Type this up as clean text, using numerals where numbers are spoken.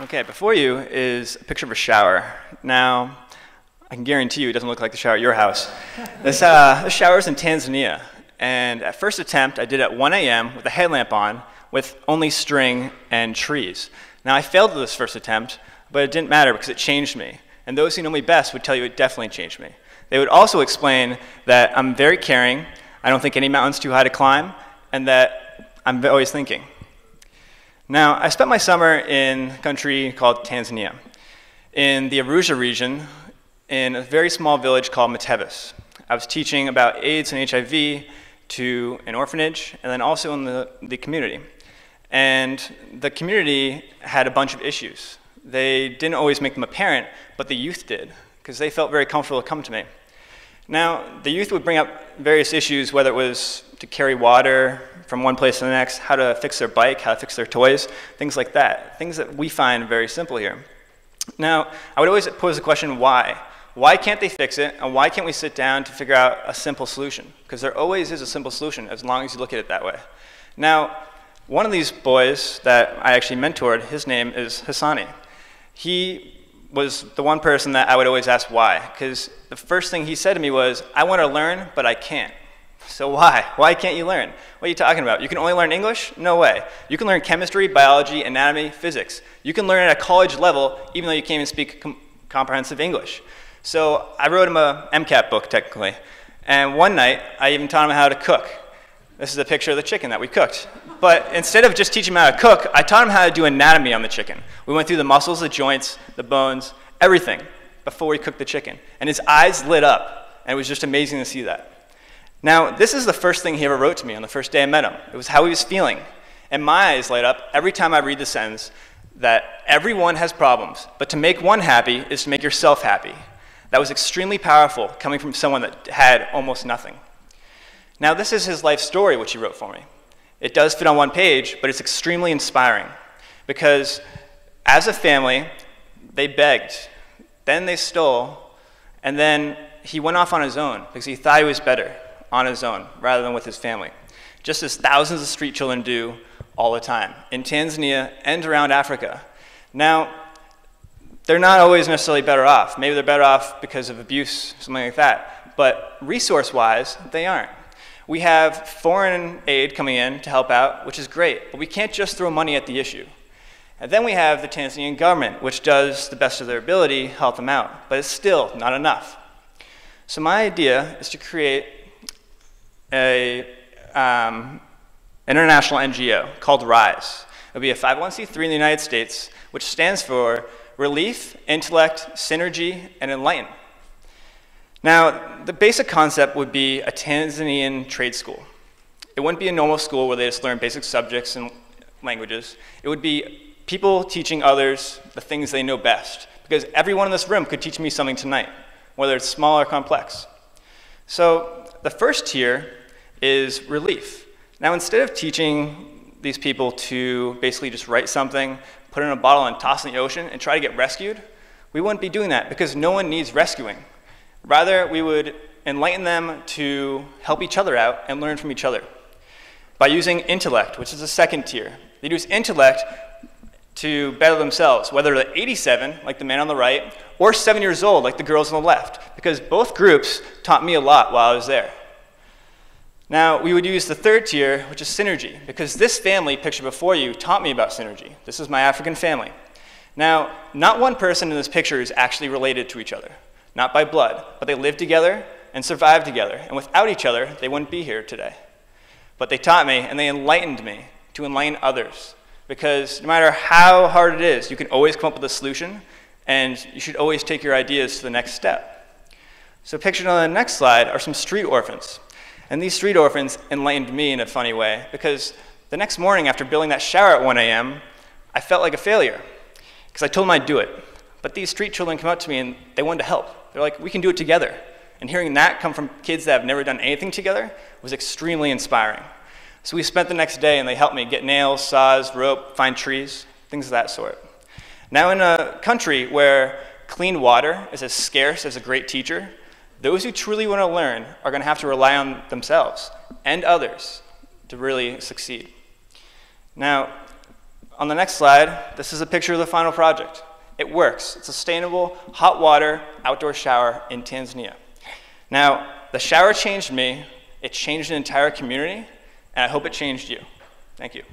Okay, before you is a picture of a shower. Now, I can guarantee you it doesn't look like the shower at your house. This shower is in Tanzania, and at first attempt I did it at 1 a.m. with a headlamp on, with only string and trees. Now, I failed at this first attempt, but it didn't matter because it changed me. And those who know me best would tell you it definitely changed me. They would also explain that I'm very caring, I don't think any mountain's too high to climb, and that I'm always thinking. Now, I spent my summer in a country called Tanzania, in the Arusha region, in a very small village called Matebis. I was teaching about AIDS and HIV to an orphanage, and then also in the community. And the community had a bunch of issues. They didn't always make them apparent, but the youth did, because they felt very comfortable to come to me. Now, the youth would bring up various issues, whether it was to carry water from one place to the next, how to fix their bike, how to fix their toys, things like that, things that we find very simple here. Now, I would always pose the question, why? Why can't they fix it, and why can't we sit down to figure out a simple solution? Because there always is a simple solution, as long as you look at it that way. Now, one of these boys that I actually mentored, his name is Hassani. He was the one person that I would always ask why, because the first thing he said to me was, I want to learn, but I can't. So why? Why can't you learn? What are you talking about? You can only learn English? No way. You can learn chemistry, biology, anatomy, physics. You can learn at a college level, even though you can't even speak comprehensive English. So I wrote him a MCAT book, technically. And one night, I even taught him how to cook. This is a picture of the chicken that we cooked. But instead of just teaching him how to cook, I taught him how to do anatomy on the chicken. We went through the muscles, the joints, the bones, everything before we cooked the chicken. And his eyes lit up, and it was just amazing to see that. Now, this is the first thing he ever wrote to me on the first day I met him. It was how he was feeling. And my eyes light up every time I read the sentence that everyone has problems, but to make one happy is to make yourself happy. That was extremely powerful, coming from someone that had almost nothing. Now, this is his life story, which he wrote for me. It does fit on one page, but it's extremely inspiring, because as a family, they begged, then they stole, and then he went off on his own because he thought he was better on his own rather than with his family, just as thousands of street children do all the time in Tanzania and around Africa. Now, they're not always necessarily better off. Maybe they're better off because of abuse, something like that, but resource-wise, they aren't. We have foreign aid coming in to help out, which is great, but we can't just throw money at the issue. And then we have the Tanzanian government, which does the best of their ability help them out, but it's still not enough. So my idea is to create an international NGO called RISE. It will be a 501c3 in the United States, which stands for Relief, Intellect, Synergy, and Enlighten. Now, the basic concept would be a Tanzanian trade school. It wouldn't be a normal school where they just learn basic subjects and languages. It would be people teaching others the things they know best, because everyone in this room could teach me something tonight, whether it's small or complex. So the first tier is relief. Now, instead of teaching these people to basically just write something, put it in a bottle and toss it in the ocean and try to get rescued, we wouldn't be doing that because no one needs rescuing. Rather, we would enlighten them to help each other out and learn from each other by using intellect, which is the second tier. They use intellect to better themselves, whether they're 87, like the man on the right, or 7 years old, like the girls on the left, because both groups taught me a lot while I was there. Now, we would use the third tier, which is synergy, because this family pictured before you taught me about synergy. This is my African family. Now, not one person in this picture is actually related to each other, not by blood, but they lived together and survived together, and without each other, they wouldn't be here today. But they taught me, and they enlightened me to enlighten others, because no matter how hard it is, you can always come up with a solution, and you should always take your ideas to the next step. So pictured on the next slide are some street orphans. And these street orphans enlightened me in a funny way, because the next morning after building that shower at 1 a.m., I felt like a failure, because I told them I'd do it. But these street children come up to me and they wanted to help. They're like, we can do it together. And hearing that come from kids that have never done anything together was extremely inspiring. So we spent the next day and they helped me get nails, saws, rope, find trees, things of that sort. Now in a country where clean water is as scarce as a great teacher, those who truly want to learn are going to have to rely on themselves and others to really succeed. Now, On the next slide, this is a picture of the final project. It works. It's a sustainable hot water outdoor shower in Tanzania. Now, the shower changed me, it changed an entire community, and I hope it changed you. Thank you.